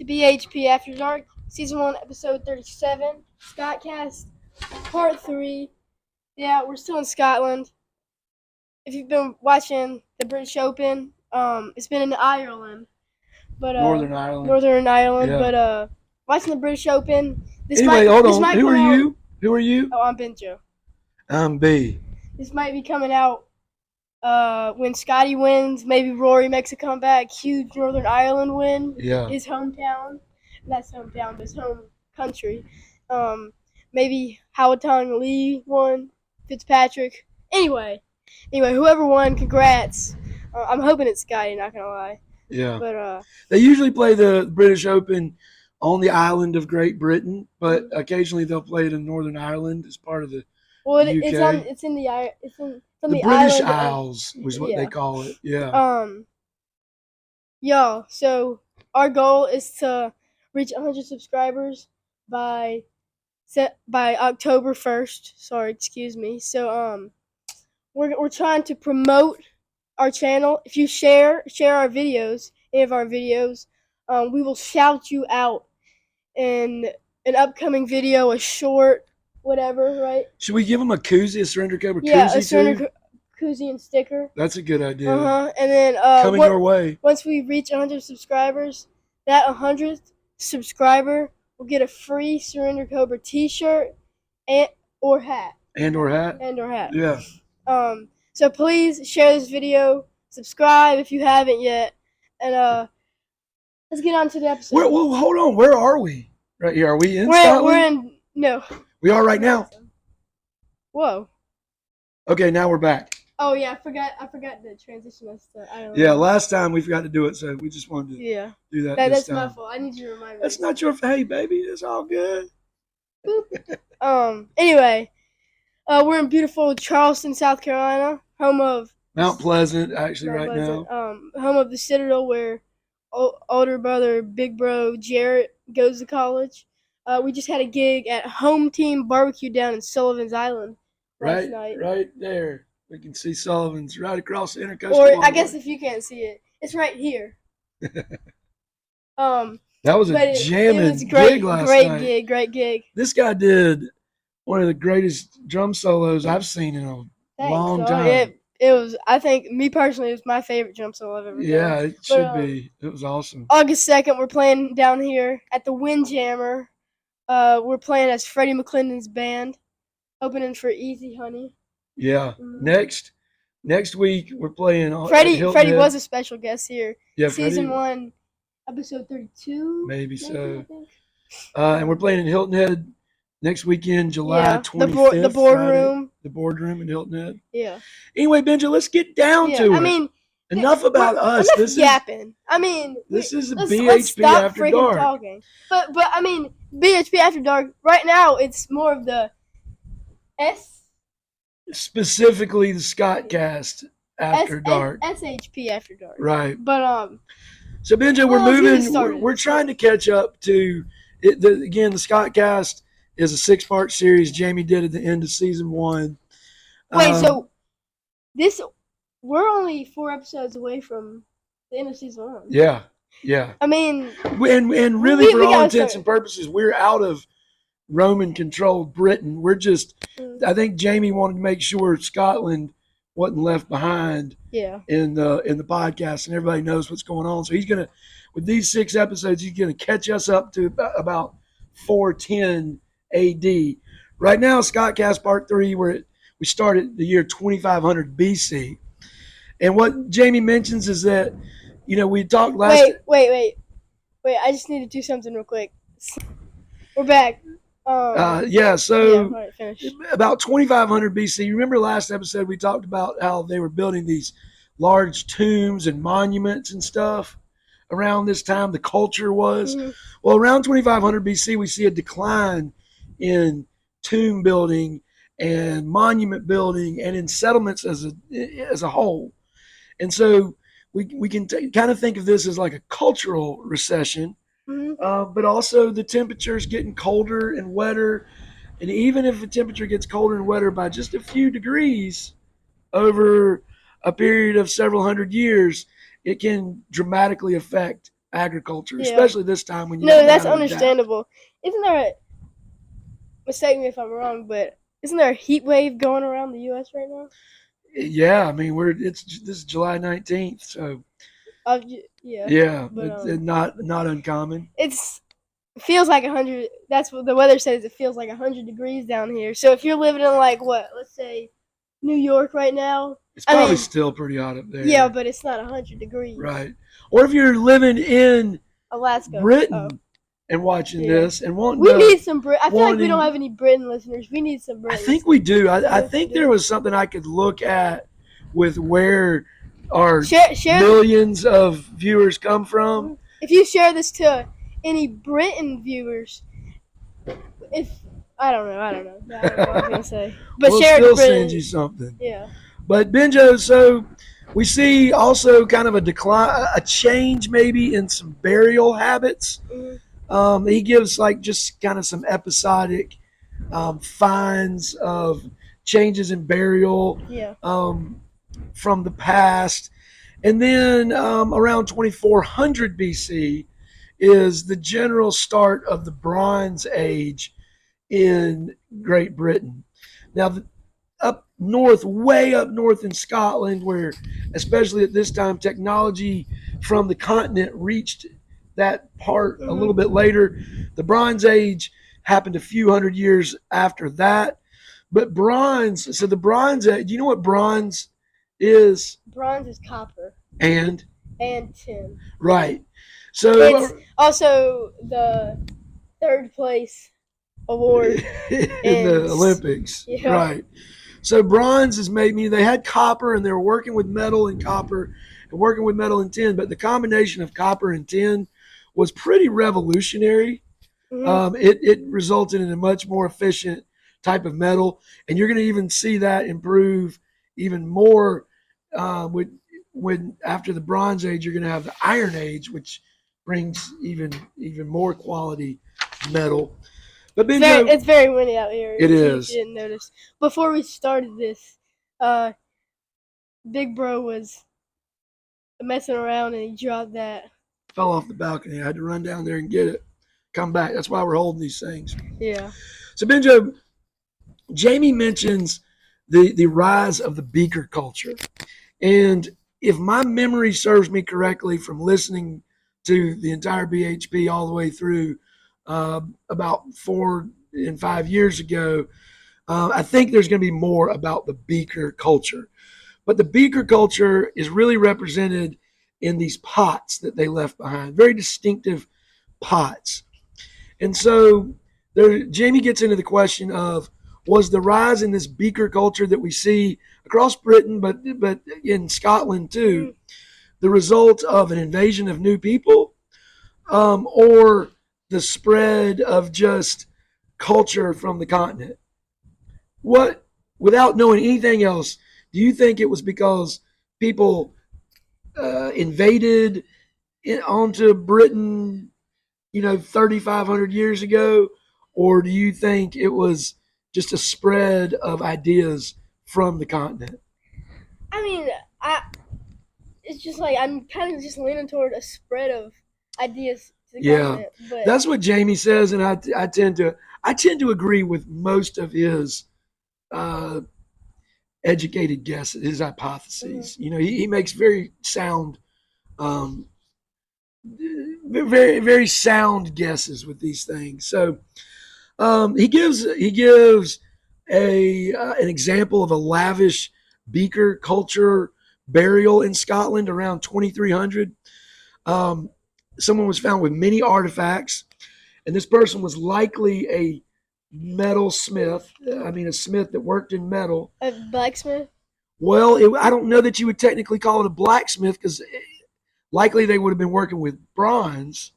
BHP After Dark, Season 1, Episode 37, Scottcast, Part 3. Yeah, we're still in Scotland. If you've been watching the British Open, it's been in Ireland. But Northern Ireland. Yeah. But watching the British Open, hold on. Who are you? Who are you? Oh, I'm Benjo. I'm B. This might be coming out when Scotty wins. Maybe Rory makes a comeback. Huge Northern Ireland win. Yeah. His hometown. That's hometown, but his home country. Maybe Howatong Lee won. Fitzpatrick. Anyway, whoever won, congrats. I'm hoping it's Scotty, not gonna lie. Yeah. But they usually play the British Open on the island of Great Britain, but occasionally they'll play it in Northern Ireland as part of the UK. It's in the British Isles was what they call it. Yeah. Y'all. So our goal is to reach 100 subscribers by October 1st. Sorry, excuse me. So we're trying to promote our channel. If you share our videos, any of our videos, we will shout you out in an upcoming video, a short, whatever, right? Should we give them a koozie, a Surrender Cobra koozie? Yeah, a Surrender koozie and sticker. That's a good idea. And then coming your way. Once we reach 100 subscribers, that 100th subscriber will get a free Surrender Cobra T-shirt or hat. And or hat. Yeah. So please share this video, subscribe if you haven't yet, and let's get on to the episode. Well, hold on. Where are we? Right here. Are we in Scotland? No. We are right now. Whoa. Okay, now we're back. Oh yeah, I forgot to transition us to Ireland. Yeah, last time we forgot to do it, so we just wanted to do that. That's my fault. I need you to remind me. That's not your hey baby. It's all good. Anyway, we're in beautiful Charleston, South Carolina, home of Mount Pleasant, actually, right now. Home of the Citadel, where older brother, big bro Jarrett goes to college. We just had a gig at Home Team Barbecue down in Sullivan's Island last night. Right there. We can see Sullivan's right across the intercoastal. Or I guess if you can't see it, it's right here. That was a jamming gig last night. Great gig. This guy did one of the greatest drum solos I've seen in a long time. It was, I think, me personally, it was my favorite drum solo I've ever done. Yeah, it should be. It was awesome. August 2nd, we're playing down here at the Windjammer. We're playing as Freddie McClendon's band, opening for Easy Honey. Yeah. Next week we're playing. Freddie was a special guest here. Yeah, Season 1, Episode 32. Maybe so. And we're playing in Hilton Head next weekend, July 25th. The boardroom. The boardroom in Hilton Head. Yeah. Anyway, Benja, let's get down to it. I mean, enough about us. Enough yapping. This is a BHP After Dark. Talking. But I mean, BHP After Dark. Right now, it's more of the specifically the Scottcast After Dark. SHP After Dark. Right. But So Benja, we're moving. We're trying to catch up to it. Again, the Scottcast is a 6-part series Jamie did at the end of season 1. Wait, so we're only 4 episodes away from the end of season 1. Yeah. I mean, and really, for all intents and purposes, we're out of Roman-controlled Britain. We're just. I think Jamie wanted to make sure Scotland wasn't left behind. Yeah. In the podcast, and everybody knows what's going on. So he's gonna, with these 6 episodes, he's gonna catch us up to about 410 AD. Right now, Scottcast Part 3, we started the year 2500 BC. And what Jamie mentions is that, we talked last. Wait! I just need to do something real quick. We're back. So right, about 2500 BC. You remember last episode we talked about how they were building these large tombs and monuments and stuff around this time. The culture was. Mm-hmm. Well, around 2500 BC, we see a decline in tomb building and monument building and in settlements as a whole. And so we can kind of think of this as like a cultural recession. Mm-hmm. But also the temperature is getting colder and wetter. And even if the temperature gets colder and wetter by just a few degrees over a period of several hundred years, it can dramatically affect agriculture, Yeah. especially this time when you No, don't know that's how to adapt. understandable. Isn't there a mistake me if I'm wrong, but isn't there a heat wave going around the U.S. right now? Yeah, I mean this is July 19th, so Yeah, yeah, but it's not uncommon. it's it feels like 100. That's what the weather says. It feels like 100 degrees down here. So if you're living in like what, let's say, New York right now, It's I probably mean, still pretty hot up yeah, there, but it's not 100 degrees. right? Or if you're living in Alaska. Oh, Britain and watching yeah. this and wanting We to need some Brit. I feel like we don't wanting have any Britain listeners. We need some I Britain think we listeners. do. I Yes, we think there do. was something I could look at with where our Share millions of viewers come from. if you share this to any Britain viewers. If I don't know, I don't know what I was gonna say. But We'll share it to still send you Britain. something. Yeah. But Benjo, so we see also kind of a decline, a change maybe in some burial habits. Mm-hmm. He gives like just kind of some episodic finds of changes in burial Yeah. from the past. And then around 2400 BC is the general start of the Bronze Age in Great Britain. Now, up north, way up north in Scotland, where especially at this time, technology from the continent reached that part a little Mm-hmm. bit later. The Bronze Age happened a few hundred years after that. But bronze, so the Bronze Age, do you know what bronze is? Bronze is copper And and tin. right. So It's also the third place award in in the Olympics, yeah. right? So bronze is made me. They had copper and they were working with metal and copper and working with metal and tin, but the combination of copper and tin was pretty revolutionary. Mm-hmm. It resulted in a much more efficient type of metal, and you're going to even see that improve even more with when after the Bronze Age, you're going to have the Iron Age, which brings even more quality metal. But Benjo, It's very windy out here. it In case you is. didn't notice, before we started this, uh, Big Bro was messing around and he dropped that. Fell off the balcony. I had to run down there and get it. Come back. That's why we're holding these things. Yeah. So Benjo, Jamie mentions the rise of the beaker culture. And if my memory serves me correctly from listening to the entire BHP all the way through about 4 and 5 years ago, I think there's going to be more about the beaker culture. But the beaker culture is really represented in these pots that they left behind, very distinctive pots. And so Jamie gets into the question of was the rise in this beaker culture that we see across Britain, but in Scotland too, Mm-hmm. the result of an invasion of new people, or the spread of just culture from the continent? What, without knowing anything else, do you think it was because people invaded onto Britain 3,500 years ago, or do you think it was just a spread of ideas from the continent? I mean, I it's just like I'm kind of just leaning toward a spread of ideas to the Yeah, continent, but that's what Jamie says, and I tend to agree with most of his uh, educated guesses, his hypotheses. mm-hmm. He makes very sound, um, very sound guesses with these things. So he gives a an example of a lavish beaker culture burial in Scotland around 2300. Um, Someone was found with many artifacts, and this person was likely a metal smith. I mean, a smith that worked in metal. A blacksmith. Well, I don't know that you would technically call it a blacksmith because likely they would have been working with bronze,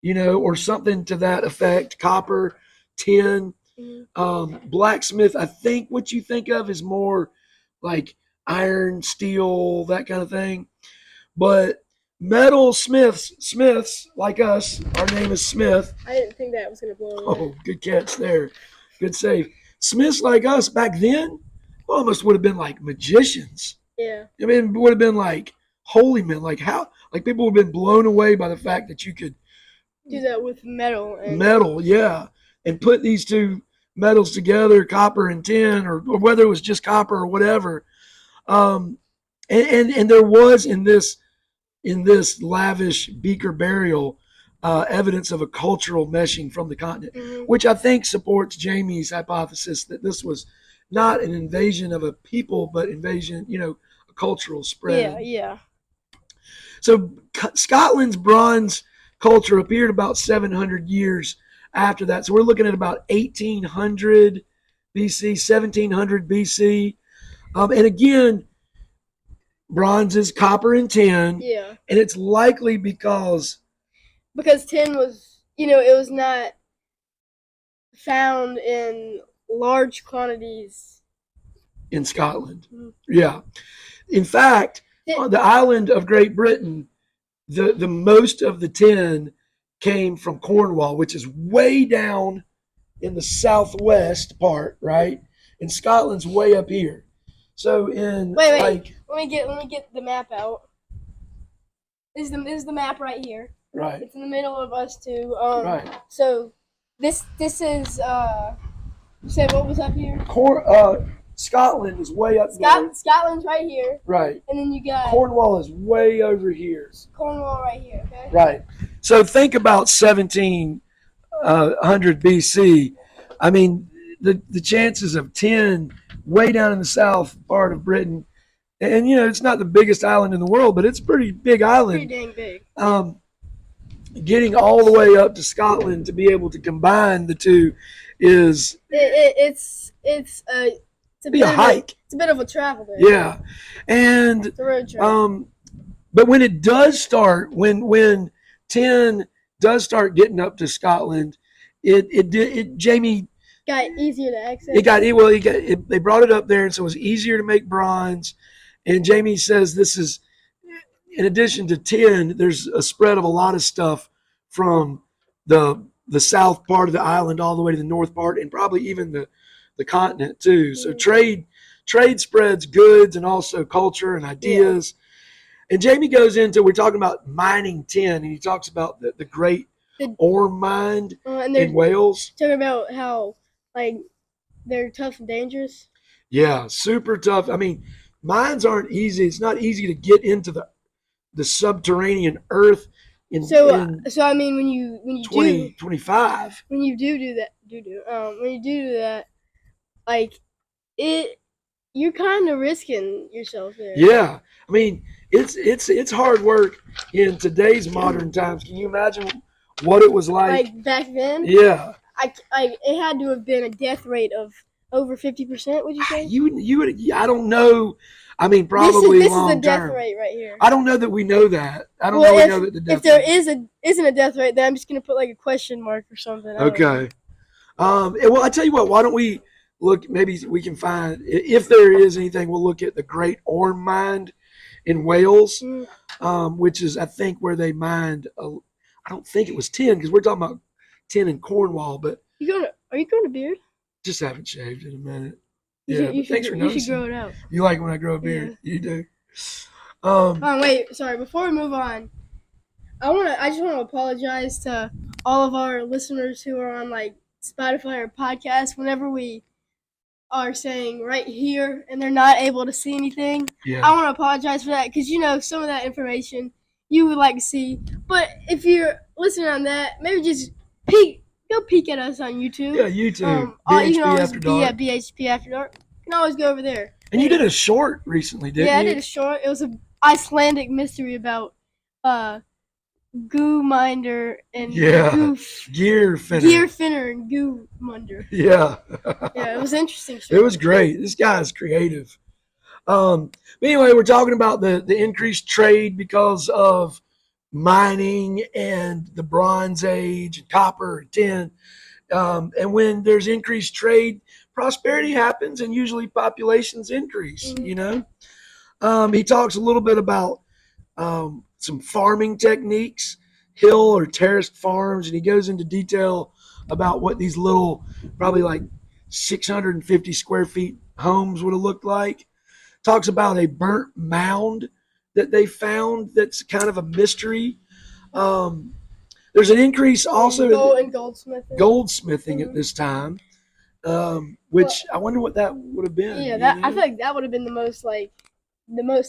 or something to that effect, copper, tin. Mm-hmm. Blacksmith, I think what you think of is more like iron, steel, that kind of thing. But metal smiths like us, our name is Smith. I didn't think that was gonna blow away. Oh, good catch there. Good save. Smiths like us back then almost would have been like magicians. Yeah. I mean, it would have been like holy man, like how, like people have been blown away by the fact that you could Do that with metal and metal, yeah, and put these two metals together, copper and tin, or whether it was just copper or whatever. Um, and there was in this lavish beaker burial evidence of a cultural meshing from the continent, which I think supports Jamie's hypothesis that this was not an invasion of a people, but invasion, a cultural yeah, spread. yeah. So Scotland's bronze culture appeared about 700 years after that. So we're looking at about 1800 BC, 1700 BC. And again, bronze is copper and tin. Yeah. And it's likely because tin was, it was not found in large quantities in Scotland. Yeah. In fact, on the island of Great Britain, the most of the tin came from Cornwall, which is way down in the southwest part, right? And Scotland's way up here. So in wait, like let me get the map out. This is the map right here. Right. It's in the middle of us two. Right. So this is you said what was up here? Scotland is way up there. Scotland's right here. Right. And then you got Cornwall is way over here. Cornwall right here. Okay. Right. So think about 1700 BC. I mean, the chances of tin way down in the south part of Britain, and it's not the biggest island in the world, but it's a pretty big island. Pretty dang big. Getting all the way up to Scotland to be able to combine the two is it's a hike. It's a bit of a travel there. Yeah, and it's a road trip. But when it does start, when tin does start getting up to Scotland, Jamie got easier to access. They brought it up there, and so it was easier to make bronze. And Jamie says this is, in addition to tin, there's a spread of a lot of stuff from the south part of the island all the way to the north part, and probably even the continent too. So trade spreads goods and also culture and ideas. Yeah. And Jamie goes into, we're talking about mining tin, and he talks about the great ore mine in Wales. Talking about how they're tough and dangerous. Yeah, super tough. I mean, mines aren't easy. It's not easy to get into the subterranean earth. So I mean, when you 25, when you do that, you're kind of risking yourself there. Yeah, I mean, it's hard work in today's modern times. Can you imagine what it was like back then? Yeah, it had to have been a death rate of over 50%. Would you say? You would. I don't know. I mean, probably this long is the death term. rate right here. I don't know that we know that. I don't know we know that the death. If there isn't a death rate, then I'm just gonna put a question mark or something. Okay. Well, I tell you what. Why don't we look? Maybe we can find, if there is anything. We'll look at the Great Ore Mine in Wales, which is, I think, where they mined. I don't think it was tin, because we're talking about tin in Cornwall. But are you going to beard? Just haven't shaved in a minute. Thanks for noticing. You should grow it out. You like when I grow a beard? Yeah. You do. Wait, sorry. Before we move on, I just want to apologize to all of our listeners who are on Spotify or podcast. Whenever we are saying right here and they're not able to see anything, I want to apologize for that, because some of that information you would like to see. But if you're listening on that, maybe just go peek at us on YouTube. Yeah, YouTube. BHP After Dark. Yeah, BHP After Dark. You can always go over there. And you did a short recently, didn't you? Yeah, I did a short. It was an Icelandic mystery about Goo Minder and Gear Finner and Goo Minder. Yeah. Yeah, it was interesting. It was great. This guy's creative. But anyway, we're talking about the increased trade because of mining and the Bronze Age and copper and tin. And when there's increased trade, prosperity happens, and usually populations increase. Mm-hmm. He talks a little bit about some farming techniques, hill or terraced farms, and he goes into detail about what these little, probably 650 square feet homes would have looked like. Talks about a burnt mound that they found that's kind of a mystery. Um, there's an increase also in goldsmithing at this time, which I wonder what that would have been. Yeah, that I feel like that would have been the most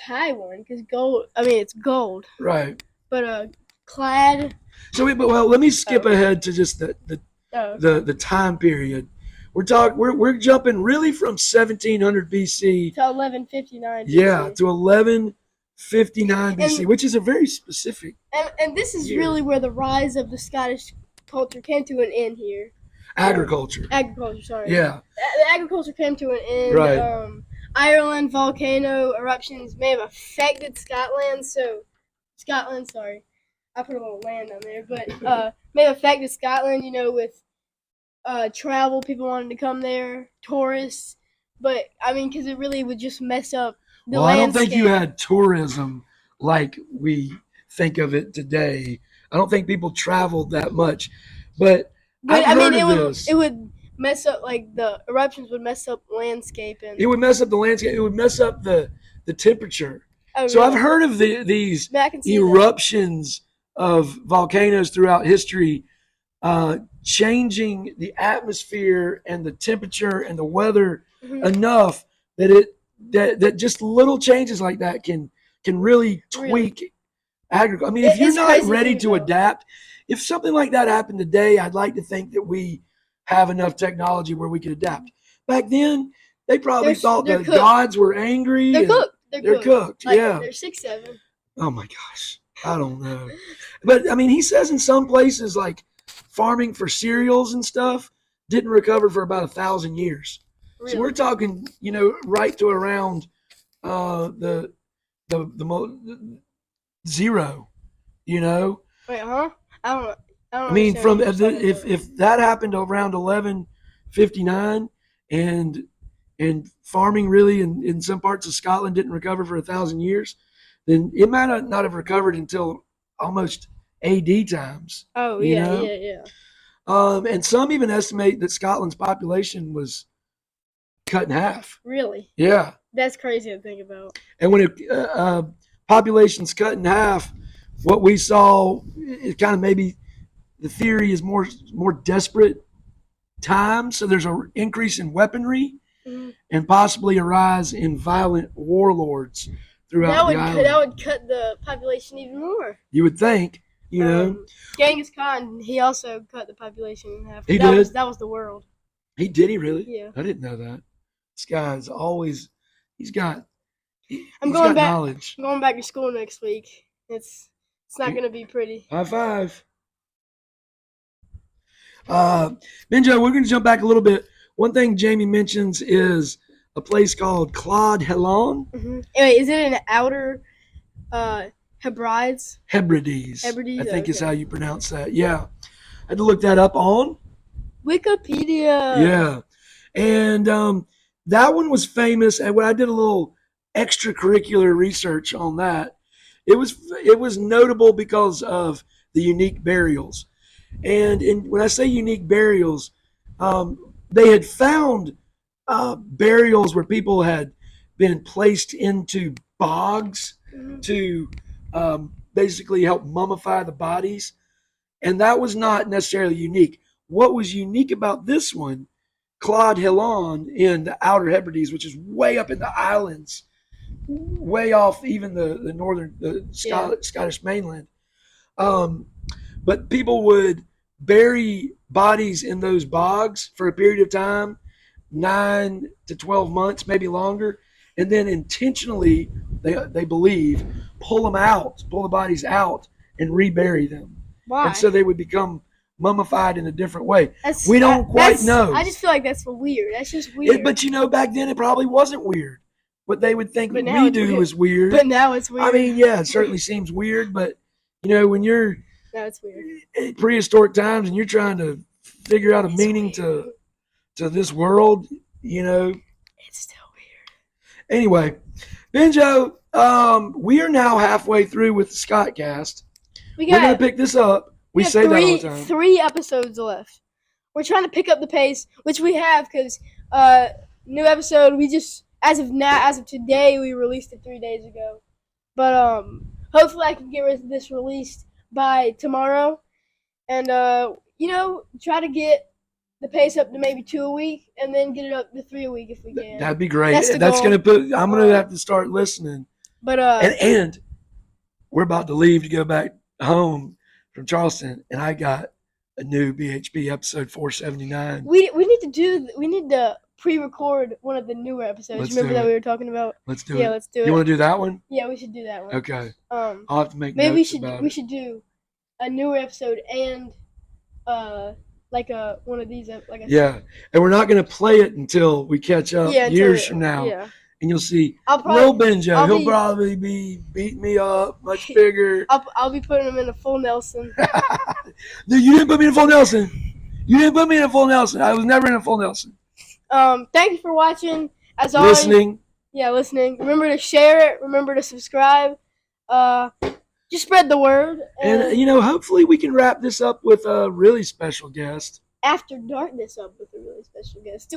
high one because gold. I mean, it's gold, right? But clad. So, let me skip ahead to just the time period. We're jumping really from 1700 BC to 1159 BC. Yeah, to 1159 BC, which is a very specific. And this is year. Really where the rise of the Scottish culture came to an end here. Agriculture, sorry. Yeah. The agriculture came to an end. Right. Ireland volcano eruptions may have affected Scotland. Sorry. I put a little land on there, but may have affected Scotland, with travel, people wanted to come there, tourists. But, I mean, because it really would just mess up the landscape. I don't think you had tourism like we think of it today. I don't think people traveled that much. But I mean, it would mess up, like, the eruptions would mess up landscape. It would mess up the landscape. It would mess up the temperature. Oh, so really? I've heard of these eruptions of volcanoes throughout history, changing the atmosphere and the temperature and the weather enough that just little changes like that can really tweak agriculture. I mean, if you're not ready to adapt, if something like that happened today, I'd like to think that we have enough technology where we could adapt. Back then, they probably thought the gods were angry. They're cooked. Like, yeah. They're 6'7". Oh my gosh. I don't know. But I mean, he says in some places like farming for cereals and stuff didn't recover for about 1,000 years. Really? So we're talking, right to around the zero. Wait, huh? I don't. I mean, from if that happened around 1159, and farming really in some parts of Scotland didn't recover for 1,000 years, then it might not have recovered until almost AD times. Oh yeah. And some even estimate that Scotland's population was cut in half. Really? Yeah. That's crazy to think about. And when population's cut in half, what we saw is kind of maybe the theory is more desperate times. So there's an increase in weaponry and possibly a rise in violent warlords throughout the island. That would cut the population even more. You would think, Genghis Khan, he also cut the population in half. That was the world. Did he really? Yeah. I didn't know that. This guy's always, he's got knowledge. I'm going back to school next week. It's not going to be pretty. High five. Benjo, we're going to jump back a little bit. One thing Jamie mentions is a place called Claude Hellon. Mm-hmm. Wait, is it an outer Hebrides? Hebrides. I think is how you pronounce that. Yeah. I had to look that up on Wikipedia. Yeah. And that one was famous. And when I did a little extracurricular research on that, it was notable because of the unique burials. And when I say unique burials, they had found burials where people had been placed into bogs to basically help mummify the bodies. And that was not necessarily unique. What was unique about this one, Claude Hellon in the Outer Hebrides, which is way up in the islands, way off even the northern Scottish mainland. But people would bury bodies in those bogs for a period of time, 9 to 12 months, maybe longer, and then intentionally, they believe, pull the bodies out and rebury them. Why? And so they would become mummified in a different way. We don't quite know. I just feel like that's weird. That's just weird. But back then it probably wasn't weird. What they would think we do is weird. But now it's weird. I mean, yeah, it certainly seems weird, but when you're it's weird. In prehistoric times and you're trying to figure out a meaning to this world, it's still weird. Anyway, Benjo, we are now halfway through with the Scottcast. We're going to pick this up. We say that all the time. 3 episodes left. We're trying to pick up the pace, which we have because new episode. We just as of today, we released it 3 days ago. But hopefully I can get this released by tomorrow, and try to get the pace up to maybe 2 a week, and then get it up to 3 a week if we can. That'd be great. That's the That's goal. I'm gonna have to start listening. But and we're about to leave to go back home from Charleston, and I got a new BHP episode 479. We need to pre-record one of the newer episodes. Let's Remember do that it. we were talking about? Let's do it. Yeah, let's do it. You want to do that one? Yeah, we should do that one. Okay. I'll have to make maybe notes about we it. should do a newer episode and like a one of these like a Yeah, and we're not going to play it until we catch up years from now. Yeah. And you'll see I'll Lil Benjo. He'll probably be beating me up, much bigger. I'll be putting him in a full Nelson. Dude, you didn't put me in a full Nelson. You didn't put me in a full Nelson. I was never in a full Nelson. Thank you for watching. As always, listening. Yeah, listening. Remember to share it. Remember to subscribe. Just spread the word. And hopefully we can wrap this up with a really special guest. After darkness up with a really special guest.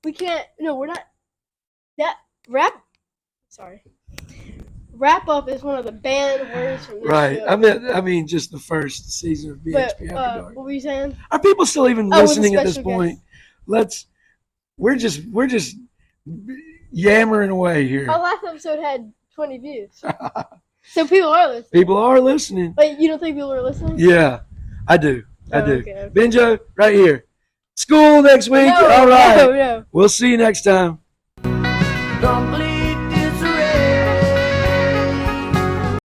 We can't. No, we're not. That wrap up is one of the banned words from this show. I mean, just the first season of BHP After Dark. What were you saying? Are people still even listening at this point? We're just yammering away here. Our last episode had 20 views, so people are listening. People are listening. Wait, you don't think people are listening? Yeah, I do. I do. Okay. Benjo, right here. School next week. No, all right. No. We'll see you next time.